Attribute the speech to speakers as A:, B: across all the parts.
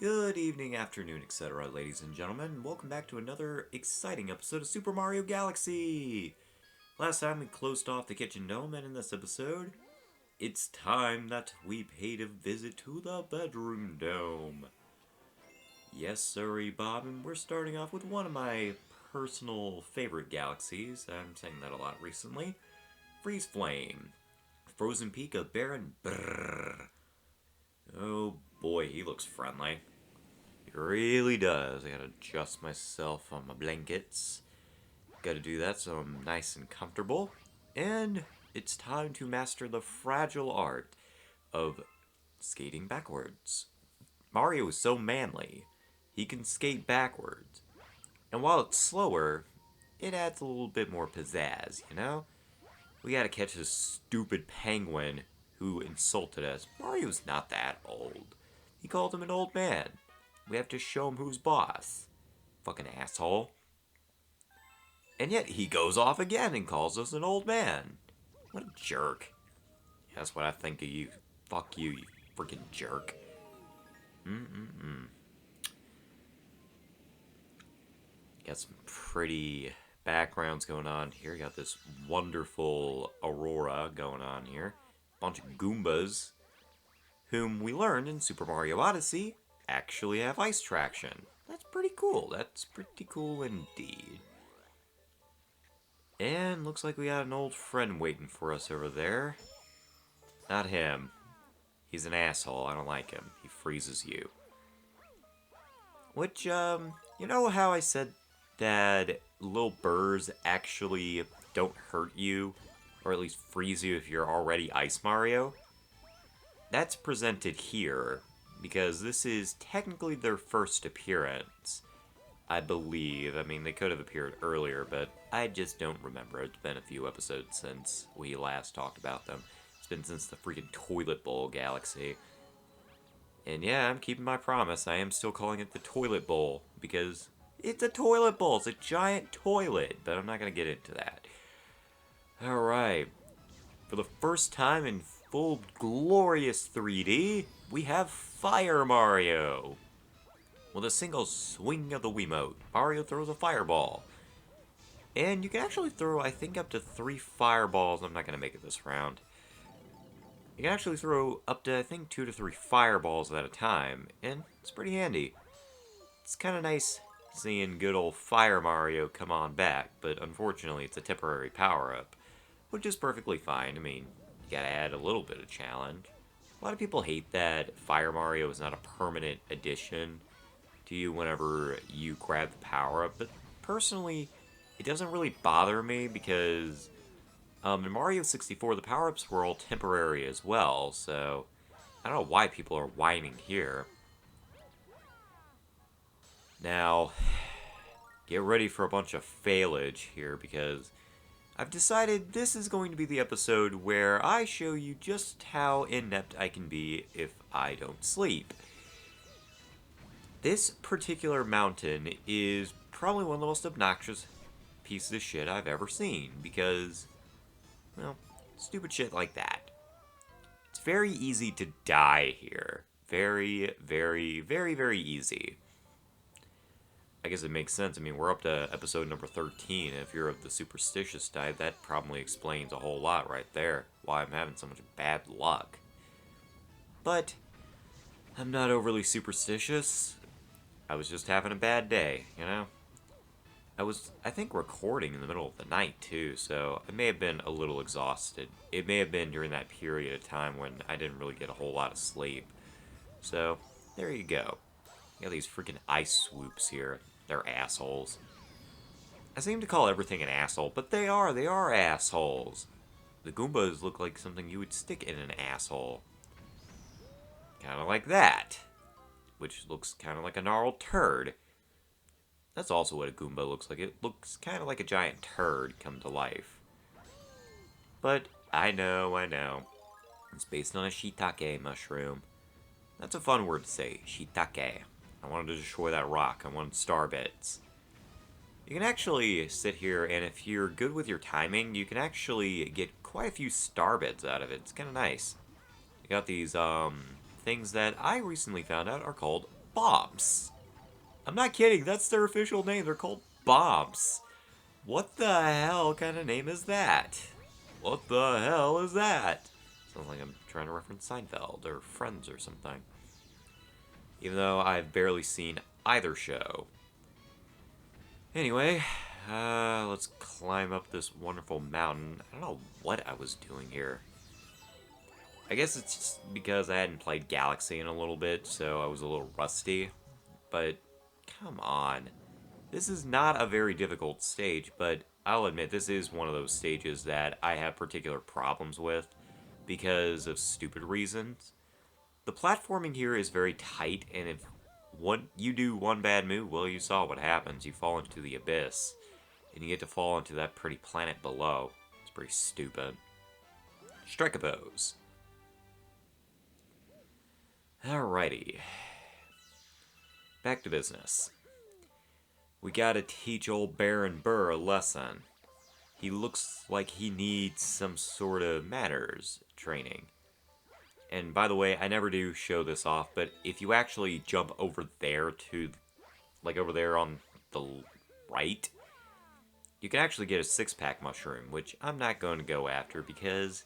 A: Good evening, afternoon, etc., ladies and gentlemen. Welcome back to another exciting episode of Super Mario Galaxy! Last time we closed off the kitchen dome, and in this episode, it's time that we paid a visit to the bedroom dome. Yes, sirree, Bob, and we're starting off with one of my personal favorite galaxies. I'm saying that a lot recently. Freezeflame. Frozen Peak of Baron Brrr. Oh boy, he looks friendly. It really does. I gotta adjust myself on my blankets. Gotta do that so I'm nice and comfortable. And it's time to master the fragile art of skating backwards. Mario is so manly, he can skate backwards. And while it's slower, it adds a little bit more pizzazz, you know? We gotta catch this stupid penguin who insulted us. Mario's not that old. He called him an old man. We have to show him who's boss. Fucking asshole. And yet he goes off again and calls us an old man. What a jerk. That's what I think of you. Fuck you, you freaking jerk. Got some pretty backgrounds going on here. Got this wonderful aurora going on here. Bunch of Goombas, whom we learned in Super Mario Odyssey actually have ice traction. That's pretty cool. That's pretty cool indeed. And looks like we got an old friend waiting for us over there. Not him. He's an asshole. I don't like him. He freezes you. Which, you know how I said that little burrs actually don't hurt you, or at least freeze you if you're already Ice Mario? That's presented here, because this is technically their first appearance, I believe. I mean, they could have appeared earlier, but I just don't remember. It's been a few episodes since we last talked about them. It's been since the freaking Toilet Bowl Galaxy. And yeah, I'm keeping my promise. I am still calling it the Toilet Bowl, because it's a toilet bowl. It's a giant toilet, but I'm not going to get into that. Alright. For the first time in full glorious 3D, we have Fire Mario. With a single swing of the Wiimote, Mario throws a fireball. And you can actually throw, I think, up to 3 fireballs. I'm not going to make it this round. You can actually throw up to, I think, 2 to 3 fireballs at a time, and it's pretty handy. It's kind of nice seeing good old Fire Mario come on back, but unfortunately it's a temporary power-up, which is perfectly fine. I mean, you gotta add a little bit of challenge. A lot of people hate that Fire Mario is not a permanent addition to you whenever you grab the power-up, but personally, it doesn't really bother me because in Mario 64, the power-ups were all temporary as well, so I don't know why people are whining here. Now, get ready for a bunch of failage here, because I've decided this is going to be the episode where I show you just how inept I can be if I don't sleep. This particular mountain is probably one of the most obnoxious pieces of shit I've ever seen, because, well, stupid shit like that. It's very easy to die here. Very, very, very, very easy. I guess it makes sense. I mean, we're up to episode number 13. If you're of the superstitious type, that probably explains a whole lot right there. Why I'm having so much bad luck. But I'm not overly superstitious. I was just having a bad day, you know? I was, I think, recording in the middle of the night, too, so I may have been a little exhausted. It may have been during that period of time when I didn't really get a whole lot of sleep. So, there you go. You got these freaking ice swoops here. They're assholes. I seem to call everything an asshole, but they are assholes. The Goombas look like something you would stick in an asshole. Kind of like that. Which looks kind of like a gnarled turd. That's also what a Goomba looks like. It looks kind of like a giant turd come to life. But, I know. It's based on a shiitake mushroom. That's a fun word to say, shiitake. I wanted to destroy that rock. I wanted star bits. You can actually sit here, and if you're good with your timing, you can actually get quite a few star bits out of it. It's kind of nice. You got these, things that I recently found out are called bombs. I'm not kidding, that's their official name. They're called bombs. What the hell kind of name is that? What the hell is that? Sounds like I'm trying to reference Seinfeld or Friends or something. Even though I've barely seen either show. Anyway, let's climb up this wonderful mountain. I don't know what I was doing here. I guess it's just because I hadn't played Galaxy in a little bit, so I was a little rusty. But, come on. This is not a very difficult stage, but I'll admit this is one of those stages that I have particular problems with because of stupid reasons. The platforming here is very tight, and if you do one bad move, well, you saw what happens. You fall into the abyss, and you get to fall into that pretty planet below. It's pretty stupid. Strike a pose. Alrighty. Back to business. We gotta teach old Baron Brrr a lesson. He looks like he needs some sort of manners training. And by the way, I never do show this off, but if you actually jump over there to, like over there on the right, you can actually get a six-pack mushroom, which I'm not going to go after because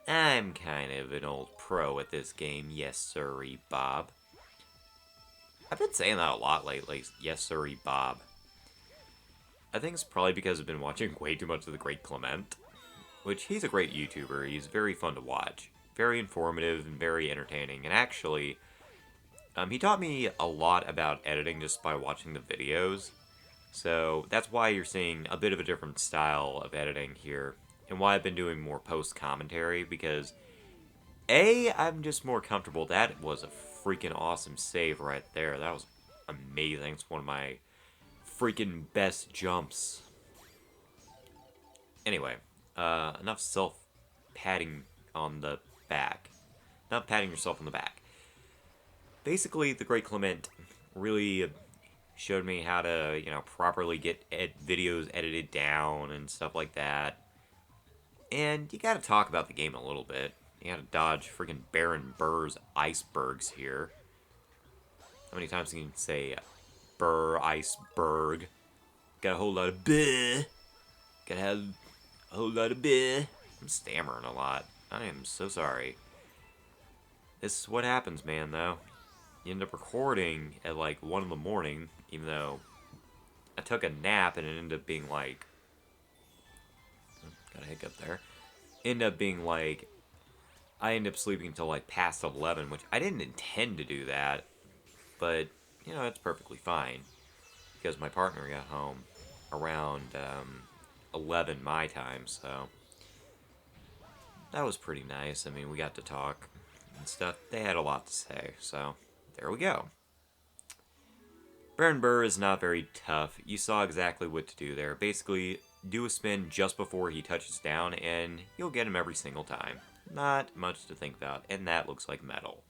A: I'm kind of an old pro at this game, yes sirree, Bob. I've been saying that a lot lately, yes sirree, Bob. I think it's probably because I've been watching way too much of the Great Clement, which he's a great YouTuber. He's very fun to watch, very informative and very entertaining. And actually, he taught me a lot about editing just by watching the videos. So that's why you're seeing a bit of a different style of editing here, and why I've been doing more post-commentary, because I'm just more comfortable. That was a freaking awesome save right there. That was amazing. It's one of my freaking best jumps. Anyway, enough self-patting on the back. Not patting yourself on the back. Basically, the Great Clement really showed me how to, properly get videos edited down and stuff like that. And you gotta talk about the game a little bit. You gotta dodge freaking Baron Brrr's icebergs here. How many times can you say Brrr, iceberg? Got a whole lot of bleh. Gotta have a whole lot of bleh. I'm stammering a lot. I am so sorry. This is what happens, man, though. You end up recording at like 1 in the morning, even though I took a nap and it ended up being like... Got a hiccup there. Ended up being like... I ended up sleeping until like past 11, which I didn't intend to do that. But, it's perfectly fine. Because my partner got home around 11 my time, so... That was pretty nice. I mean, we got to talk and stuff. They had a lot to say, so... There we go. Baron Brrr is not very tough. You saw exactly what to do there. Basically, do a spin just before he touches down, and you'll get him every single time. Not much to think about, and that looks like metal.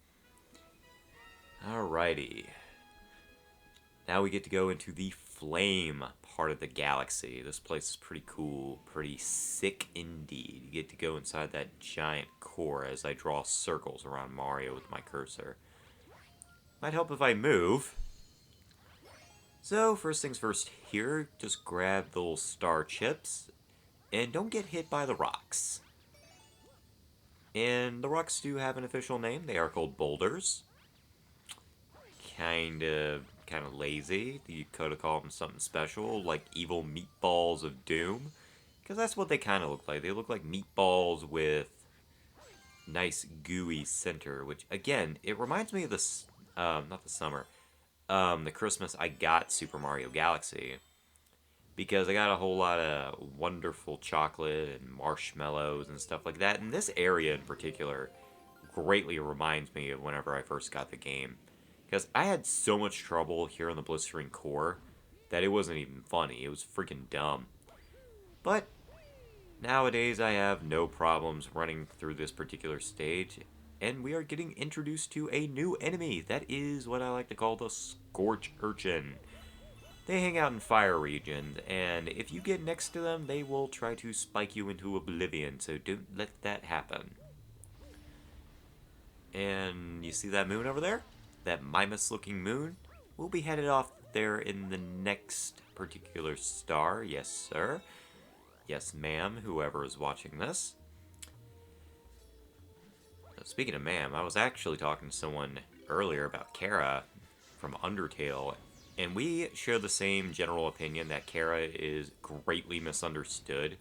A: Alrighty. Now we get to go into the flame part of the galaxy. This place is pretty cool, pretty sick indeed. You get to go inside that giant core as I draw circles around Mario with my cursor. Might help if I move. So, first things first here, just grab the little star chips, and don't get hit by the rocks. And the rocks do have an official name. They are called boulders. Kinda lazy. You could have called them something special, like evil meatballs of doom. Because that's what they kind of look like. They look like meatballs with nice gooey center, which, again, it reminds me of this... not the summer. The Christmas I got Super Mario Galaxy. Because I got a whole lot of wonderful chocolate and marshmallows and stuff like that. And this area in particular greatly reminds me of whenever I first got the game. Because I had so much trouble here in the Blistering core that it wasn't even funny. It was freaking dumb. But nowadays I have no problems running through this particular stage. And we are getting introduced to a new enemy. That is what I like to call the Scorch Urchin. They hang out in fire regions, and if you get next to them, they will try to spike you into oblivion, so don't let that happen. And you see that moon over there? that Mimas-looking moon, we'll be headed off there in the next particular star. Yes, sir. Yes, ma'am, whoever is watching this. Speaking of ma'am, I was actually talking to someone earlier about Kara from Undertale, and we share the same general opinion that Kara is greatly misunderstood.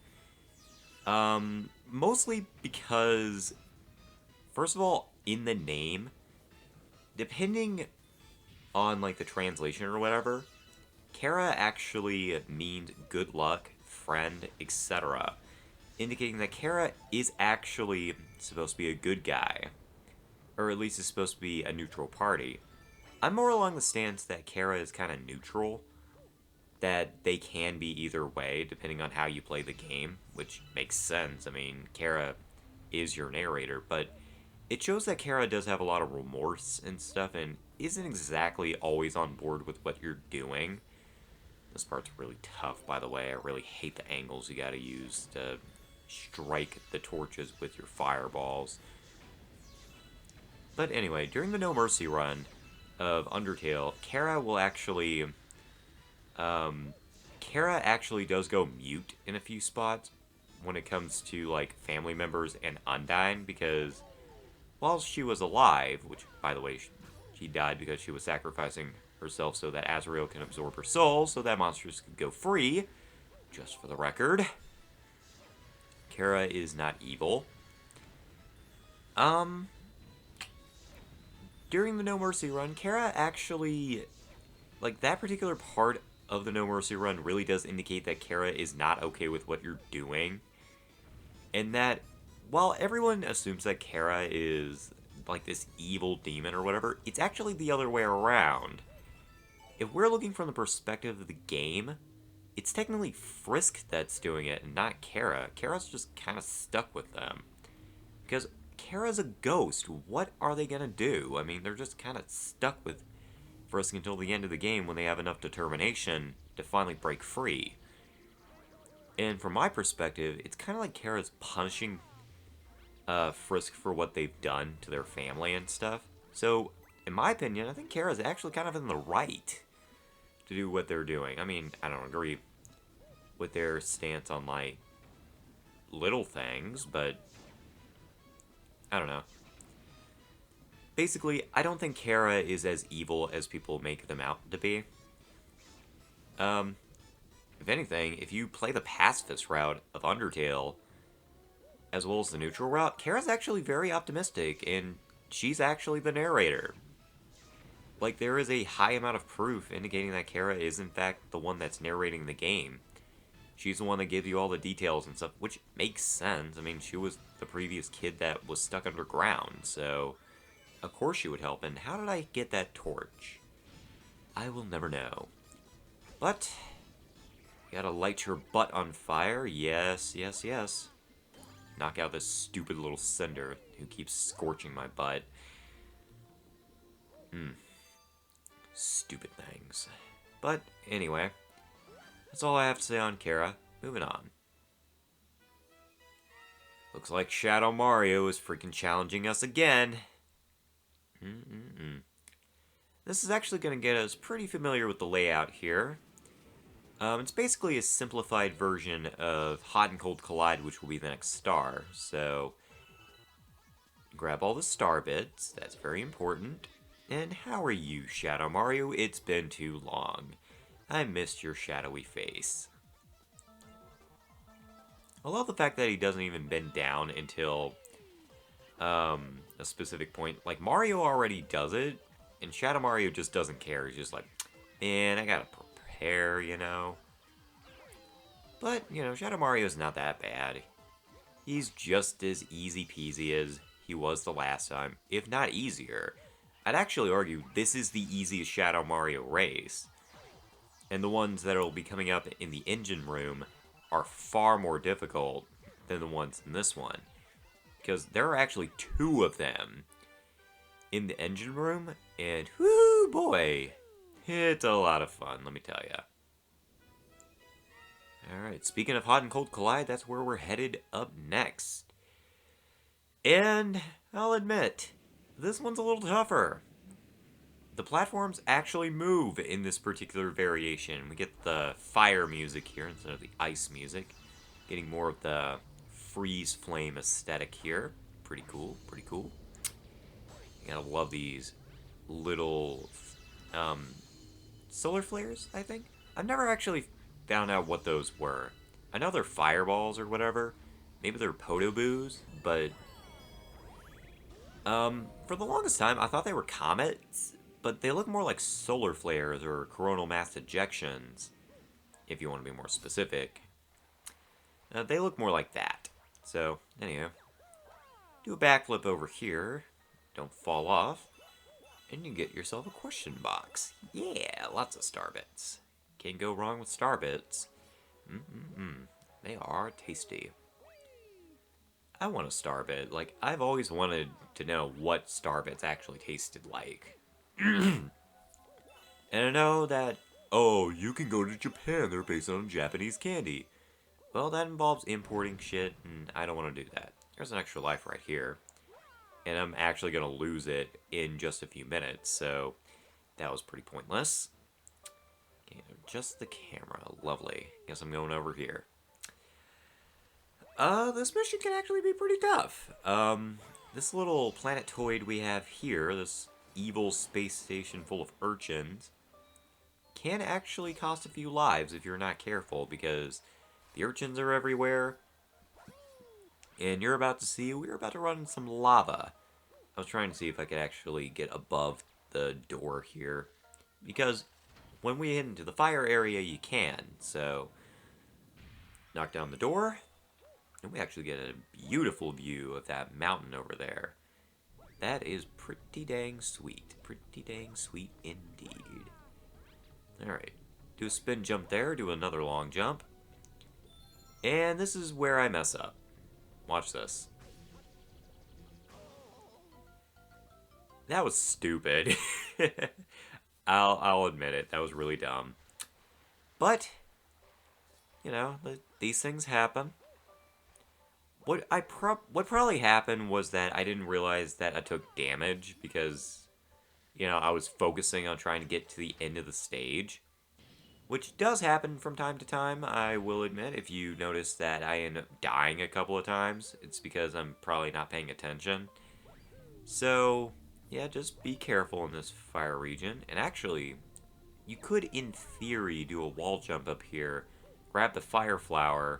A: Mostly because, first of all, in the name, depending on like the translation or whatever, Kara actually means good luck, friend, etc., indicating that Kara is actually supposed to be a good guy, or at least is supposed to be a neutral party. I'm more along the stance that Kara is kind of neutral, that they can be either way depending on how you play the game, which makes sense. I mean, Kara is your narrator, but it shows that Kara does have a lot of remorse and stuff and isn't exactly always on board with what you're doing. This part's really tough, by the way. I really hate the angles you gotta use to strike the torches with your fireballs. But anyway, during the No Mercy run of Undertale, Kara actually does go mute in a few spots when it comes to, like, family members and Undyne, because while she was alive, which, by the way, she died because she was sacrificing herself so that Azrael can absorb her soul, so that monsters could go free, just for the record. Kara is not evil. During the No Mercy run, Kara actually, like, that particular part of the No Mercy run really does indicate that Kara is not okay with what you're doing. And that, while everyone assumes that Kara is, like, this evil demon or whatever, it's actually the other way around. If we're looking from the perspective of the game, it's technically Frisk that's doing it and not Kara. Kara's just kind of stuck with them. Because Kara's a ghost. What are they going to do? I mean, they're just kind of stuck with Frisk until the end of the game when they have enough determination to finally break free. And from my perspective, it's kind of like Kara's punishing Frisk for what they've done to their family and stuff. So, in my opinion, I think Kara's actually kind of in the right to do what they're doing. I mean, I don't agree with their stance on, like, little things, but I don't know. Basically, I don't think Kara is as evil as people make them out to be. If anything, if you play the pacifist route of Undertale, as well as the neutral route, Kara's actually very optimistic, and she's actually the narrator. Like, there is a high amount of proof indicating that Kara is, in fact, the one that's narrating the game. She's the one that gives you all the details and stuff, which makes sense. I mean, she was the previous kid that was stuck underground, so of course she would help. And how did I get that torch? I will never know. But, you gotta light your butt on fire. Yes, yes, yes. Knock out this stupid little cinder who keeps scorching my butt. Stupid things. But, anyway, that's all I have to say on Kara. Moving on. Looks like Shadow Mario is freaking challenging us again. This is actually going to get us pretty familiar with the layout here. It's basically a simplified version of Hot and Cold Collide, which will be the next star. So, grab all the star bits. That's very important. And how are you, Shadow Mario? It's been too long. I missed your shadowy face. I love the fact that he doesn't even bend down until a specific point. Like, Mario already does it, and Shadow Mario just doesn't care. He's just like, man, I gotta prepare, you know? But, you know, Shadow Mario's not that bad. He's just as easy peasy as he was the last time, if not easier. I'd actually argue this is the easiest Shadow Mario race. And the ones that will be coming up in the engine room are far more difficult than the ones in this one. Because there are actually 2 of them in the engine room, and whoo boy, it's a lot of fun, let me tell ya. Alright, speaking of Hot and Cold Collide, that's where we're headed up next. And I'll admit, this one's a little tougher. the platforms actually move in this particular variation. We get the fire music here instead of the ice music. Getting more of the freeze flame aesthetic here. Pretty cool, pretty cool. You gotta love these little solar flares, I think. I've never actually found out what those were. I know they're fireballs or whatever. Maybe they're podoboos, but for the longest time I thought they were comets, but they look more like solar flares or coronal mass ejections, if you want to be more specific. They look more like that. So, anyhow, do a backflip over here. Don't fall off. And you get yourself a question box. Yeah, lots of star bits. Can't go wrong with star bits. They are tasty. I want a star bit. Like, I've always wanted to know what star bits actually tasted like. And I know that, oh, you can go to Japan. They're based on Japanese candy. Well, that involves importing shit, and I don't want to do that. There's an extra life right here. And I'm actually going to lose it in just a few minutes, so that was pretty pointless. Okay, adjust the camera. Lovely. Guess I'm going over here. This mission can actually be pretty tough. This little planetoid we have here, this evil space station full of urchins, can actually cost a few lives if you're not careful, because the urchins are everywhere. And you're about to see, we're about to run into some lava. I was trying to see if I could actually get above the door here, because when we head into the fire area, you can. So, knock down the door, and we actually get a beautiful view of that mountain over there. That is pretty dang sweet. Pretty dang sweet indeed. Alright, do a spin jump there, do another long jump. And this is where I mess up. Watch this. That was stupid. I'll admit it. That was really dumb. But, you know, these things happen. What probably happened was that I didn't realize that I took damage because, you know, I was focusing on trying to get to the end of the stage. Which does happen from time to time, I will admit. If you notice that I end up dying a couple of times, it's because I'm probably not paying attention. So, yeah, just be careful in this fire region. And actually, you could, in theory, do a wall jump up here, grab the fire flower,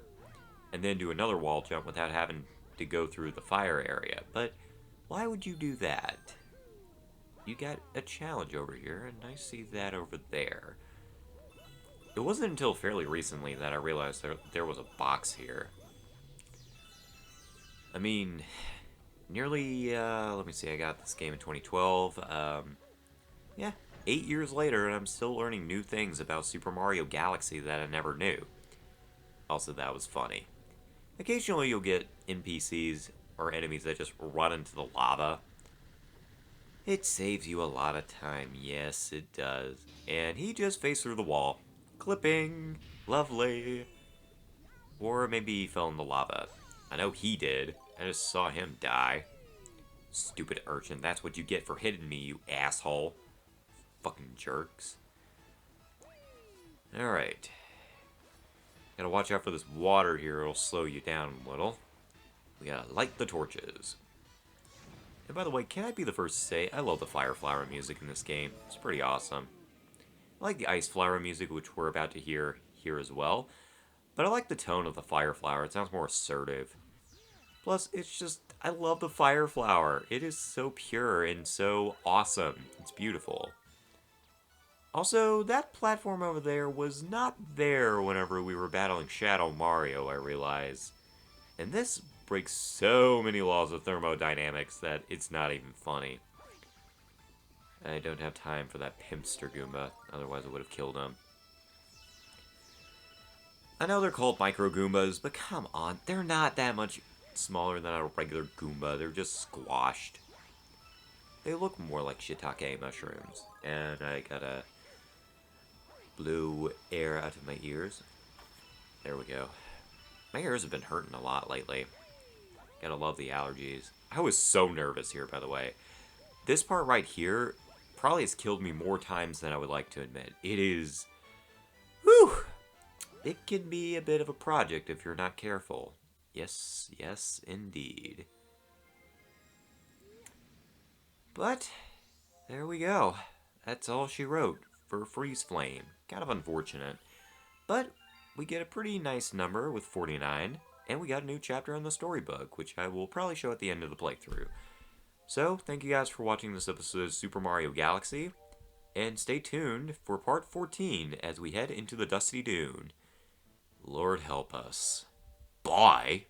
A: and then do another wall jump without having to go through the fire area. But why would you do that? You got a challenge over here, and I see that over there. It wasn't until fairly recently that I realized there was a box here. I mean, nearly, let me see, I got this game in 2012. Yeah, 8 years later, and I'm still learning new things about Super Mario Galaxy that I never knew. Also, that was funny. Occasionally, you'll get NPCs or enemies that just run into the lava. It saves you a lot of time, yes, it does. And he just faced through the wall. Clipping. Lovely. Or maybe he fell in the lava. I know he did. I just saw him die. Stupid urchin. That's what you get for hitting me, you asshole. Fucking jerks. Alright. Gotta watch out for this water here. It'll slow you down a little. We gotta light the torches. And by the way, can I be the first to say, I love the fire flower music in this game. It's pretty awesome. I like the ice flower music, which we're about to hear here as well. But I like the tone of the fire flower. It sounds more assertive. Plus, it's just, I love the fire flower. It is so pure and so awesome. It's beautiful. Also, that platform over there was not there whenever we were battling Shadow Mario, I realize. And this breaks so many laws of thermodynamics that it's not even funny. I don't have time for that Pimpster Goomba, otherwise I would have killed him. I know they're called Micro Goombas, but come on, they're not that much smaller than a regular Goomba, they're just squashed. They look more like shiitake mushrooms, and I gotta blow air out of my ears. There we go. My ears have been hurting a lot lately. Gotta love the allergies. I was so nervous here, by the way. This part right here probably has killed me more times than I would like to admit. It is... Whew! It can be a bit of a project if you're not careful. Yes, yes, indeed. But, there we go. That's all she wrote for Freezeflame. Kind of unfortunate. But, we get a pretty nice number with 49, and we got a new chapter in the storybook, which I will probably show at the end of the playthrough. So, thank you guys for watching this episode of Super Mario Galaxy, and stay tuned for part 14 as we head into the Dusty Dune. Lord help us. Bye!